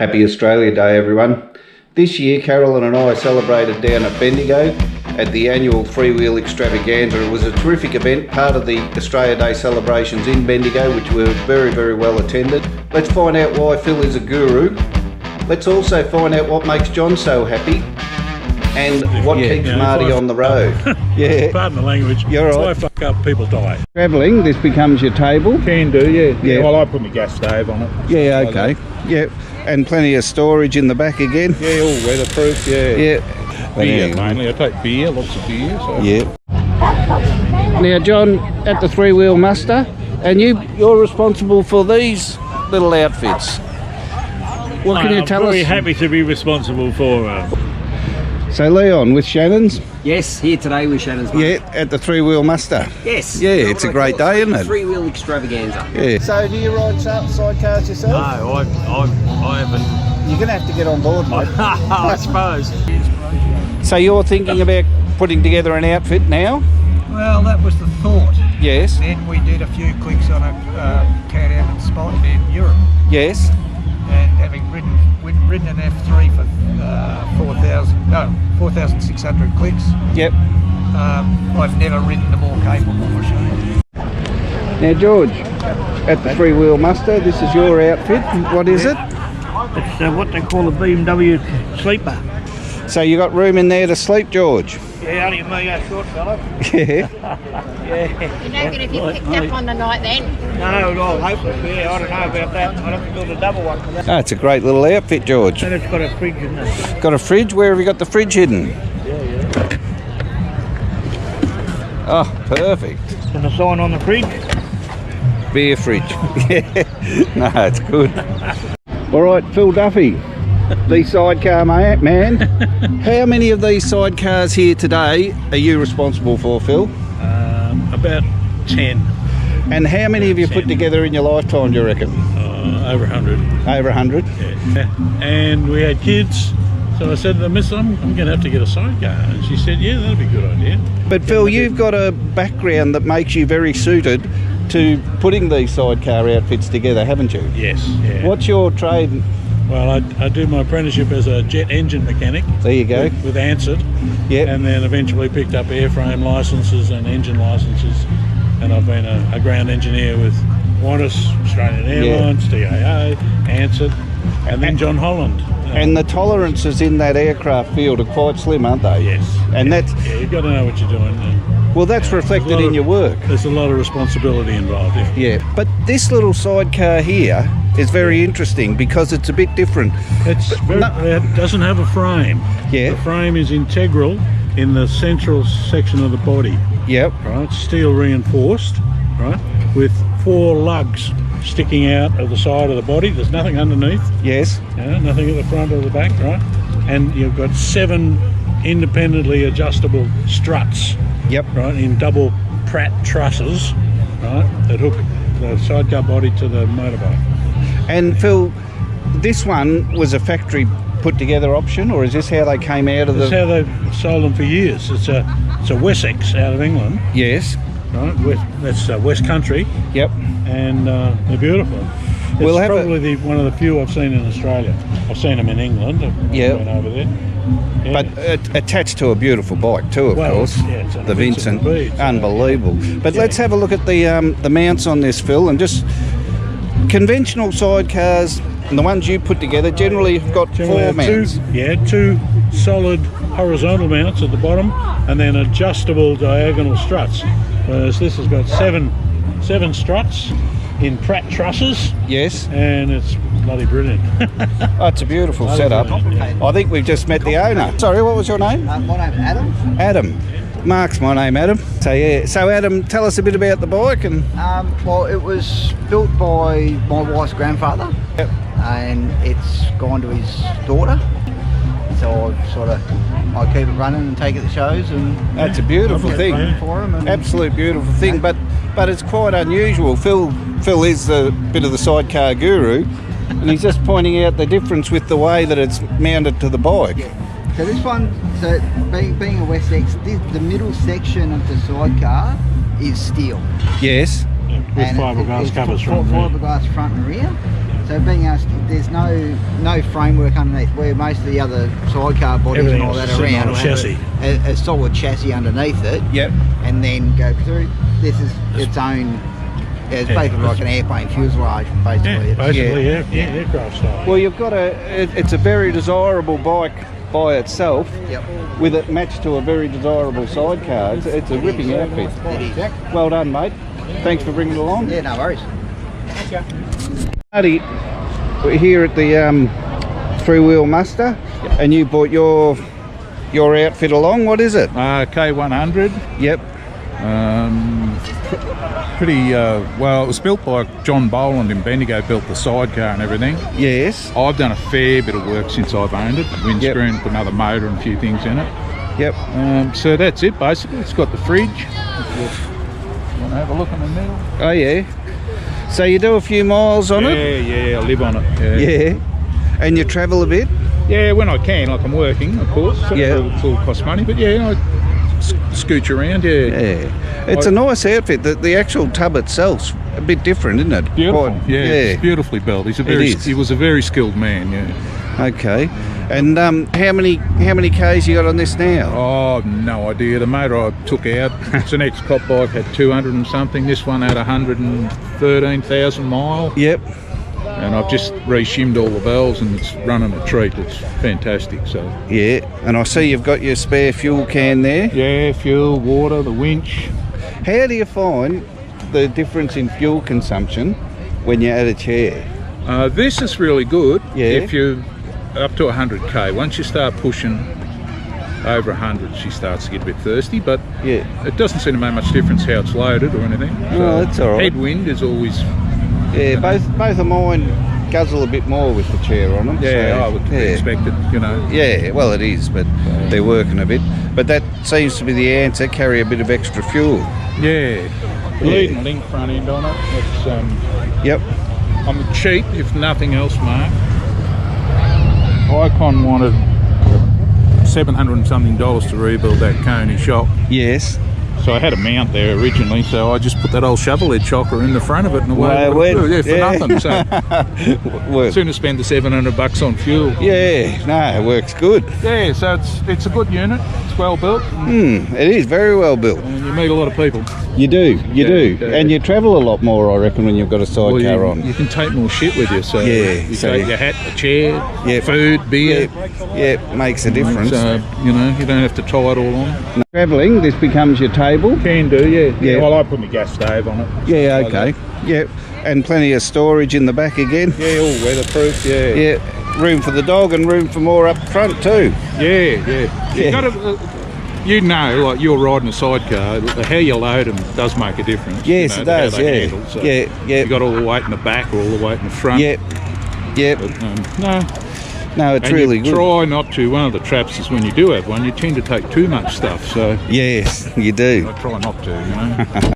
Happy Australia Day, everyone. This year, Carolyn and I celebrated down at Bendigo at the annual Three Wheel Extravaganza. It was a terrific event, part of the Australia Day celebrations in Bendigo, which were very, very well attended. Let's find out why Phil is a guru. Let's also find out what makes John so happy and what keeps Marty on the road. Pardon the language. You're right. If I fuck up, people die. Travelling, this becomes your table. Can do, yeah. Well, I put my gas stove on it. Yeah, okay. Yeah, and plenty of storage in the back again. Yeah, all weatherproof, Yeah. Beer mainly. I take beer, lots of beer. So. Yeah. Now, John, at the Three Wheel Muster, and you're responsible for these little outfits. What can you tell us? I'm very happy to be responsible for So, Leon, with Shannon's? Yes, here today with Shannon's. Mate. Yeah, at the Three Wheel Muster. Yes. Yeah, it's a great day, isn't it? Three Wheel Extravaganza. Yeah. So, do you ride sidecars yourself? No, I haven't. You're going to have to get on board, mate. I suppose. So, you're thinking about putting together an outfit now? Well, that was the thought. Yes. Then we did a few clicks on a cat out and spot in Europe. Yes. And having ridden an F3 for 4,600 clicks. Yep. I've never ridden a more capable machine. Now, George, at the Three Wheel Muster, this is your outfit. What is it? It's what they call a BMW sleeper. So you got room in there to sleep, George? Yeah, only me, a short fellow. Yeah. Yeah. You're not going to get picked up on the night then? No, well, hopefully, yeah, I don't know about that. I'd have to build a double one for that. Oh, it's a great little outfit, George. And it's got a fridge in it. Got a fridge? Where have you got the fridge hidden? Yeah. Oh, perfect. And a sign on the fridge. Beer fridge. Yeah. No, it's good. All right, Phil Duffy, the sidecar man. How many of these sidecars here today are you responsible for, Phil? About 10. And how many have you 10. put together in your lifetime, do you reckon? Over 100. Over 100? Yeah. And we had kids, so I said to the missus, I'm going to have to get a sidecar. And she said, yeah, that'd be a good idea. But Phil, you've got a background that makes you very suited to putting these sidecar outfits together, haven't you? Yes. Yeah. What's your trade? Well, I do my apprenticeship as a jet engine mechanic. There you go. With Ansett. Yep. And then eventually picked up airframe licences and engine licences. And I've been a ground engineer with Qantas, Australian Airlines, TAA, Ansett, and then John Holland. And the tolerances in that aircraft field are quite slim, aren't they? Yes. And that's... Yeah, you've got to know what you're doing. Well, that's reflected in your work. There's a lot of responsibility involved. Yeah. But this little sidecar here is very interesting because it's a bit different. It doesn't have a frame. Yeah. The frame is integral in the central section of the body. Yep. Right, steel reinforced, right, with 4 lugs sticking out of the side of the body. There's nothing underneath. Yes. Nothing at the front or the back, right? And you've got 7 independently adjustable struts. Yep. Right, in double Pratt trusses, right, that hook the sidecar body to the motorbike. And Phil, this one was a factory put together option, or is this how they came out of That's how they've sold them for years. It's a Wessex out of England. Yes. Right, that's West Country. Yep. And they're beautiful. It's probably one of the few I've seen in Australia. I've seen them in England. Yeah. Went over there. Yeah. But attached to a beautiful bike too, of course. Yeah, it's the Vincent. Beach, unbelievable. But let's have a look at the mounts on this, Phil, and just conventional sidecars. And the ones you put together generally have got 4 mounts. 2 solid horizontal mounts at the bottom, and then adjustable diagonal struts. Whereas this has got 7 struts in Pratt trusses. Yes. And it's bloody brilliant. Oh, it's a beautiful setup. Yeah. I think we've just met the owner. Sorry, what was your name? My name's Adam. Adam. Mark's my name, Adam. So yeah. So Adam, tell us a bit about the bike and. Well, it was built by my wife's grandfather. Yep. And it's gone to his daughter. So I keep it running and take it to shows, and that's a beautiful thing for him. Absolute beautiful thing, but it's quite unusual. Phil is a bit of the sidecar guru, and he's just pointing out the difference with the way that it's mounted to the bike. Yeah. So this one, being a Wessex, the middle section of the sidecar is steel. Yes. With fiberglass covers front and rear. Fiberglass front and rear. So being asked, there's no framework underneath, where most of the other sidecar bodies Everything and all else that is sitting around on a will have chassis. a solid chassis underneath it. Yep. And then go through. This is its own. It's basically like an airplane fuselage, basically. Yeah, basically, yeah, aircraft style. Well, you've got it's a very desirable bike by itself. Yep. With it matched to a very desirable sidecar. It's a ripping outfit. It is. Well done, mate. Thanks for bringing it along. Yeah, no worries. Marty, we're here at the Three Wheel Muster, and you brought your outfit along. What is it? K100. Yep. Pretty well. It was built by John Boland in Bendigo. Built the sidecar and everything. Yes. I've done a fair bit of work since I've owned it. Windscreen, put another motor and a few things in it. Yep. So that's it basically. It's got the fridge. You want to have a look in the middle? Oh yeah. So you do a few miles on it? Yeah. I live on it. Yeah. And you travel a bit? Yeah, when I can, like I'm working, of course. So Yeah. It all costs money, but yeah, I scooch around. Yeah. Yeah. It's a nice outfit. The actual tub itself's a bit different, isn't it? Beautiful. Quite- Yeah, it's beautifully built. He was a very skilled man. Yeah. Okay. And how many Ks you got on this now? Oh, no idea. The motor I took out, it's an ex-cop bike, had 200 and something. This one had 113,000 mile. Yep. And I've just re-shimmed all the bells and it's running a treat. It's fantastic. So Yeah. And I see you've got your spare fuel can there. yeah, fuel, water, the winch. How do you find the difference in fuel consumption when you add a chair? This is really good. Yeah. If you up to 100k. Once you start pushing over 100, she starts to get a bit thirsty. But Yeah. it doesn't seem to make much difference how it's loaded or anything. Oh, that's all right. Headwind is always. Yeah, both of mine guzzle a bit more with the chair on them. Yeah, so, I would expect it, you know. Yeah, well it is, but they're working a bit. But that seems to be the answer, carry a bit of extra fuel. Yeah. Leading link front end on it. It's, Yep. I'm cheap, if nothing else, Mark. Icon wanted $700 and something to rebuild that Coney shop. Yes. So I had a mount there originally, so I just put that old shovel head chocker in the front of it and away Well, it went. it Yeah, for went. nothing. So Work. sooner spend the $700 on fuel. Yeah, no, it works good. Yeah, so it's a good unit. It's well built, It is very well built. and you meet a lot of people. You do, you do. yeah. And you travel a lot more, I reckon, when you've got a sidecar on. You can take more shit with you. So Yeah, you so- take your hat, a chair, Yeah. food, beer. Yeah, makes a difference. So, you know, you don't have to tie it all on. Travelling, this becomes your table. Can do, yeah. Yeah. Well, I put my gas stove on it. Yeah, Like okay. that. Yeah, and plenty of storage in the back again. Yeah, all weatherproof, yeah. Yeah, room for the dog and room for more up front too. Yeah. Yeah. You gotta, you know, like you're riding a sidecar, how you load them does make a difference. Yes, you it know, how does, they yeah. handle. So Yeah, yeah. You got all the weight in the back or all the weight in the front. Yep, yep. No, No, it's and really you good. try not to. One of the traps is when you do have one, you tend to take too much stuff. So Yes, you do. I try not to, you know.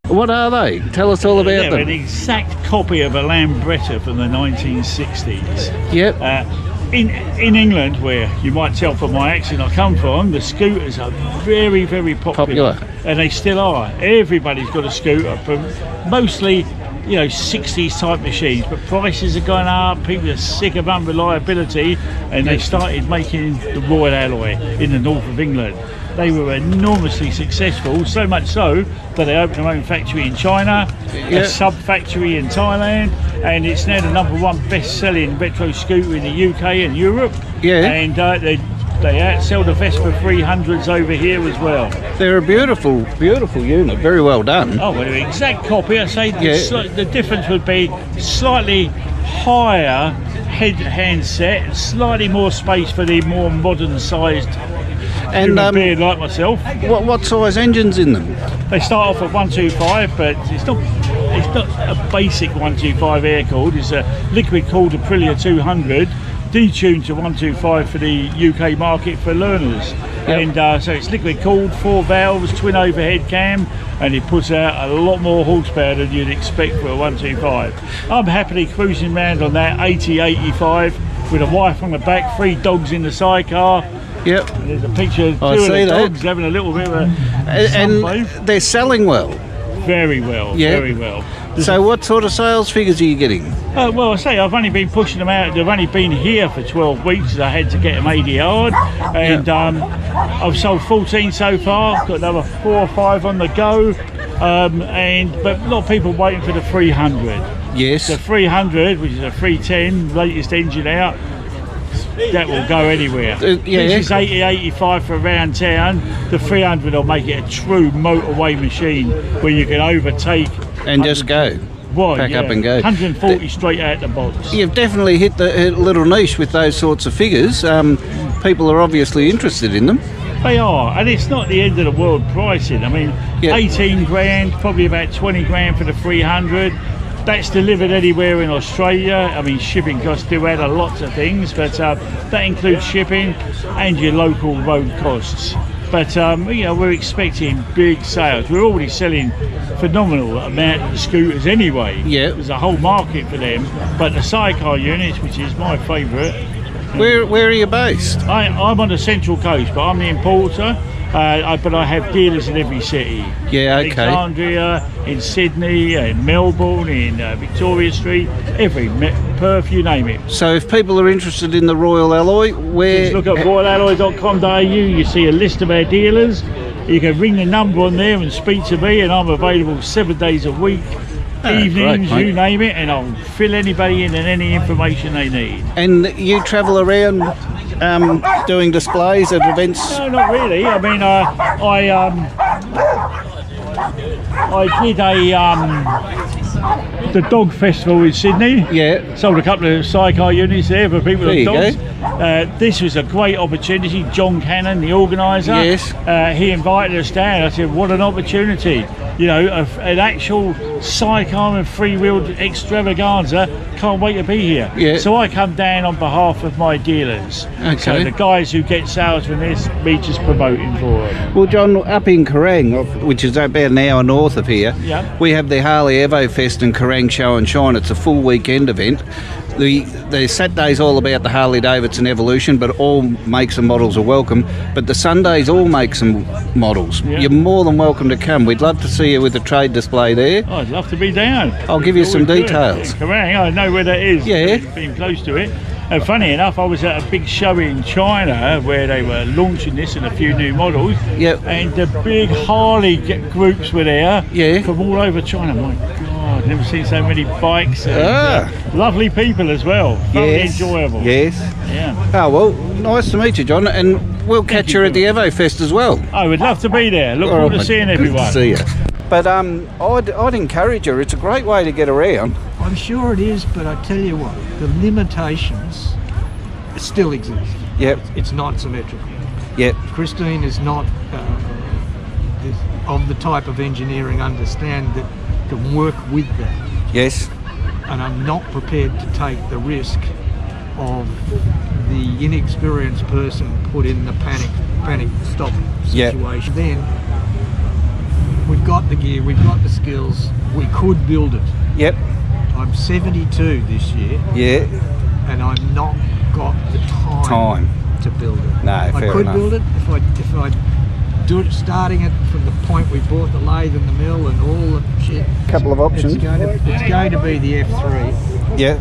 What are they? Tell us all about They're them. an exact copy of a Lambretta from the 1960s. Yep. In England, where you might tell from my accent I come from, the scooters are very, very popular. Popular. And they still are. Everybody's got a scooter, from mostly you know, 60s type machines, but prices are going up. People are sick of unreliability, and they started making the Royal Alloy in the north of England. They were enormously successful, so much so that they opened their own factory in China, a sub-factory in Thailand, and it's now the #1 best-selling retro scooter in the UK and Europe. And they outsell the Vespa 300s over here as well. They're a beautiful, beautiful unit. Very well done. Oh, well, the exact copy. I say the difference would be slightly higher handset, slightly more space for the more modern-sized human being like myself. What size engines in them? They start off at 125, but it's not a basic 125 air-cooled. It's a liquid-cooled Aprilia 200. Detuned to 125 for the UK market for learners, and so it's liquid cooled, 4 valves, twin overhead cam, and it puts out a lot more horsepower than you'd expect for a 125. I'm happily cruising around on that 80-85 with a wife on the back, 3 dogs in the sidecar. Yep. And there's a picture of 2 of the dogs having a little bit of a and they're selling well. Very well, very well. So what sort of sales figures are you getting? Well, I say I've only been pushing them out. They've only been here for 12 weeks. I had to get them 80 yard, and I've sold 14 so far. Got another 4 or 5 on the go, but a lot of people waiting for the 300. Yes. The 300, which is a 310, latest engine out. That will go anywhere. This is 80-85 for around town. The 300 will make it a true motorway machine where you can overtake and just go. Pack up and go. 140 straight out the box. You've definitely hit the little niche with those sorts of figures. People are obviously interested in them. They are, and it's not the end of the world pricing. I mean, 18 grand, probably about 20 grand for the 300. That's delivered anywhere in Australia. I mean, shipping costs do add a lot of things, but that includes shipping and your local road costs. But you know, we're expecting big sales. We're already selling phenomenal amount of scooters anyway. There's a whole market for them. But the sidecar units, which is my favourite. Where are you based? I'm on the Central Coast, but I'm the importer. But I have dealers in every city. Alexandria, in Sydney, in Melbourne, in Victoria Street, Perth, you name it. So if people are interested in the Royal Alloy, just look at royalalloy.com.au. You see a list of our dealers. You can ring the number on there and speak to me, and I'm available 7 days a week. Evenings, great, you name it, and I'll fill anybody in and any information they need. And you travel around doing displays at events? No, not really. I mean, I did the dog festival in Sydney. Sold a couple of sidecar units there for people with dogs. This was a great opportunity. John Cannon, the organiser, he invited us down. I said, what an opportunity. You know, an actual sidecar and three-wheel extravaganza. Can't wait to be here. So I come down on behalf of my dealers. So the guys who get sales from this, me just promoting for them. Well, John, up in Kerrang, which is about an hour north of here, we have the Harley Evo Fest and Kerrang Show and Shine. It's a full weekend event. The Saturday's all about the Harley Davidson Evolution, but all makes and models are welcome. But the Sundays all make some models. You're more than welcome to come. We'd love to see you with the trade display there. Oh, I'd love to be down. I'll give you some details. Kerrang, I know where that is. Being close to it. And funny enough, I was at a big show in China where they were launching this and a few new models. And the big Harley groups were there from all over China. My God, never seen so many bikes. And, lovely people as well. Very enjoyable. Oh, well, nice to meet you, John. And we'll catch you at the Evo Fest as well. I would love to be there. Look forward to seeing everyone. Good to see you. But I'd encourage her. It's a great way to get around. I'm sure it is, but I tell you what, the limitations still exist. It's not symmetrical. Christine is not of the type of engineering understand that can work with that. And I'm not prepared to take the risk of the inexperienced person put in the panic stop situation. Then we've got the gear, we've got the skills, we could build it. I'm 72 this year. And I'm not got the time to build it. No, I could build it if I starting it from the point we bought the lathe and the mill and all the shit. Couple of options. It's going to be the F3. Yeah.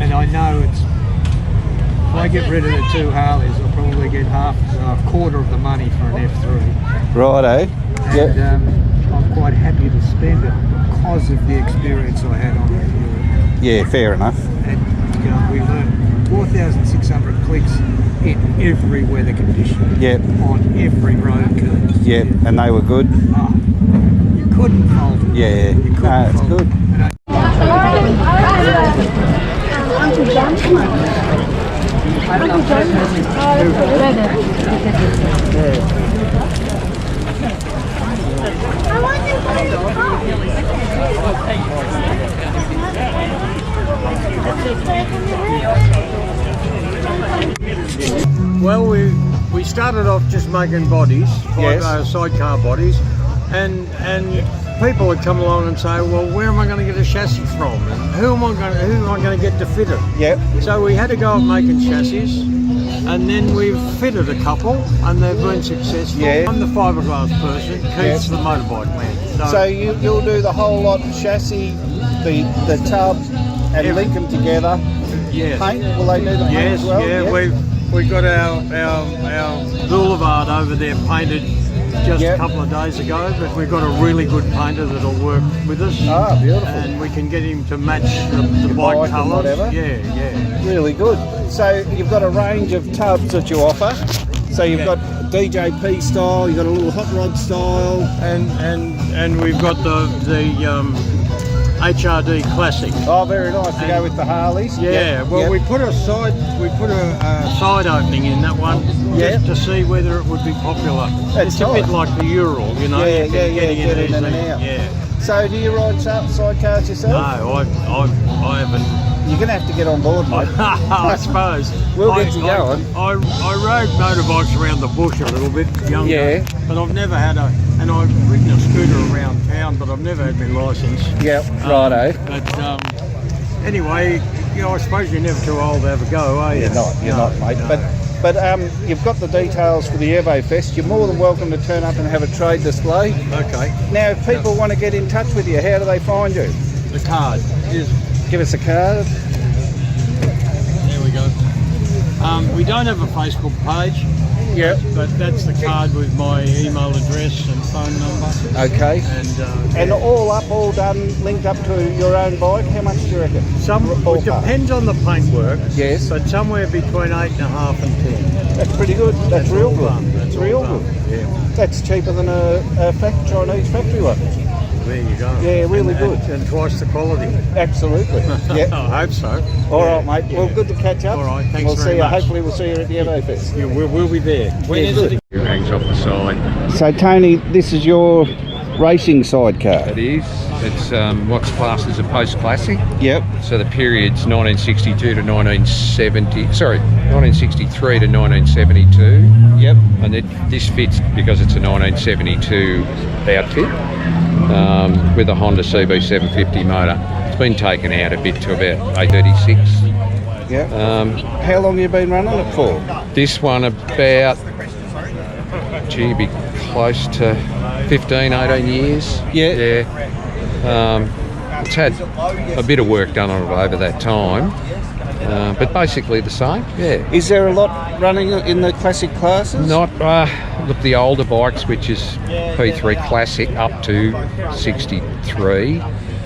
And I know if I get rid of the 2 Harleys, I'll probably get a quarter of the money for an F3. Righto. And I'm quite happy to spend it because of the experience I had on it. Yeah, fair enough. And we learned 4,600 clicks in every weather condition. Yep. On every road curve. Yep, and they were good. Oh, you couldn't fault it. Yeah, You couldn't it's fault good. it. Well, we started off just making bodies, sidecar bodies, and people would come along and say, well, where am I going to get a chassis from? And who am I going to get to fit it? Yep. So we had to go up making chassis, and then we've fitted a couple, and they've been successful. Yeah. I'm the fiberglass person, Keith's the motorbike man. So you'll do the whole lot, chassis, the tub, and link them together. Yes. Paint? Will they do the paint as well? Yeah. We've got our boulevard over there painted just a couple of days ago, but we've got a really good painter that'll work with us. Ah, beautiful. And we can get him to match the bike colours. Whatever. Yeah. Really good. So you've got a range of tubs that you offer. So you've got DJP style, you've got a little hot rod style, and we've got the HRD Classic. Oh, very nice to go with the Harleys. Yeah. Well, we put a side opening in that one just to see whether it would be popular. It's a bit like the Ural, you know. Get in and out. Yeah. So do you ride sidecars yourself? No, I haven't. You're going to have to get on board, mate. I suppose. We'll get you going. I rode motorbikes around the bush a little bit younger, but I've never had and I've ridden a scooter around town, but I've never had my licence. Yep, righto. But anyway, I suppose you're never too old to have a go, are you? You're not, mate. No. But you've got the details for the Evo Fest. You're more than welcome to turn up and have a trade display. Okay. Now, if people want to get in touch with you, how do they find you? The card is. Give us a card. There we go. We don't have a Facebook page. Yeah. But that's the card with my email address and phone number. Okay. And all done, linked up to your own bike. How much do you reckon? It depends on the paintwork. Yes. But somewhere between 8.5 and 10. That's pretty good. That's real good. That's real good. Yeah. That's cheaper than a Chinese factory one. There you go. Yeah, really good. And twice the quality. Absolutely. Yeah. I hope so. All right, mate. Yeah. Well, good to catch up. All right, thanks we'll very see much. Hopefully we'll see you at the Evo Fest. Yeah, we'll be there. When is it? It hangs off the side. So, Tony, this is your racing sidecar. It is. It's what's classed as a post-classic. Yep. So the period's 1962 to 1970. Sorry, 1963 to 1972. Yep. And this fits because it's a 1972 outfit with a Honda CB750 motor. It's been taken out a bit to about 836. Yeah. How long have you been running it for? This one about, be close to 15, 18 years. Yeah. It's had a bit of work done on it over that time, but basically the same. Yeah. Is there a lot running in the classic classes? Not look, the older bikes, which is P3 Classic up to 63.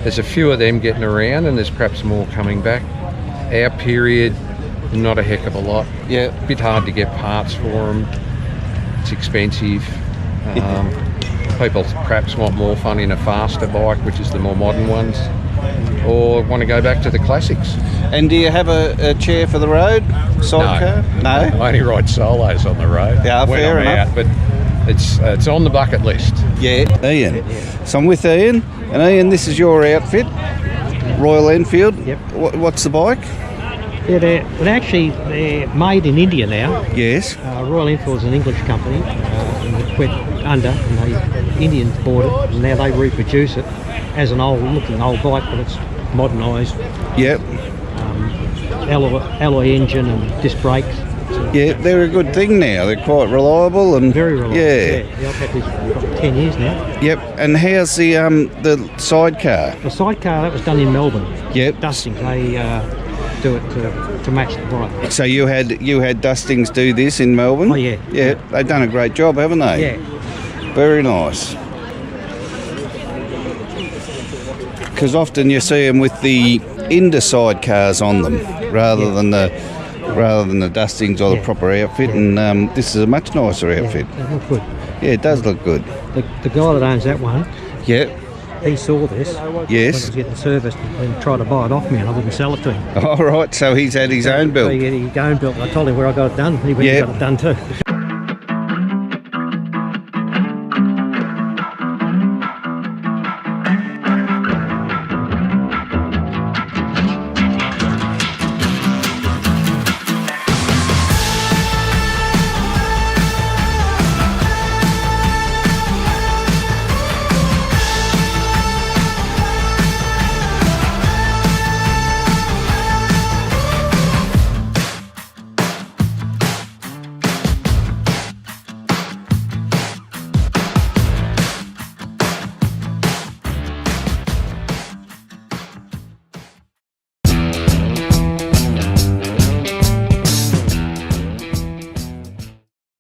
There's a few of them getting around, and there's perhaps more coming back. Our period, not a heck of a lot. Yeah. A bit hard to get parts for them. It's expensive. People perhaps want more fun in a faster bike, which is the more modern ones, or want to go back to the classics. And do you have a chair for the road? Sidecar? No. I only ride solos on the road. Yeah, when fair I'm enough. out, but it's on the bucket list. Yeah. Ian. So I'm with Ian, and Ian, this is your outfit, Royal Enfield. Yep. What's the bike? Yeah, they're made in India now. Yes. Royal Enfield's an English company, and it went under, and the Indians bought it, and now they reproduce it as an old-looking old bike, but it's modernised. Yep. Alloy engine and disc brakes. So Yeah, they're a good thing now. They're quite reliable and very reliable. Yeah. I've had this for 10 years now. Yep. And how's the sidecar? The sidecar, that was done in Melbourne. Yep. Dusting, they do it to match the bike. So you had Dustings do this in Melbourne? Oh, yeah. Yeah, they've done a great job, haven't they? Yeah. Very nice. Because often you see them with the Inder sidecars on them rather than the Dustings or the proper outfit, and this is a much nicer outfit. Yeah, they look good. Yeah, it does look good. The guy that owns that one, Yep. he saw this when it Yes. was getting serviced and tried to buy it off me, and I wouldn't sell it to him. All right, so he's had his own built. So he had his own built. I told him where I got it done. He went and got it done too.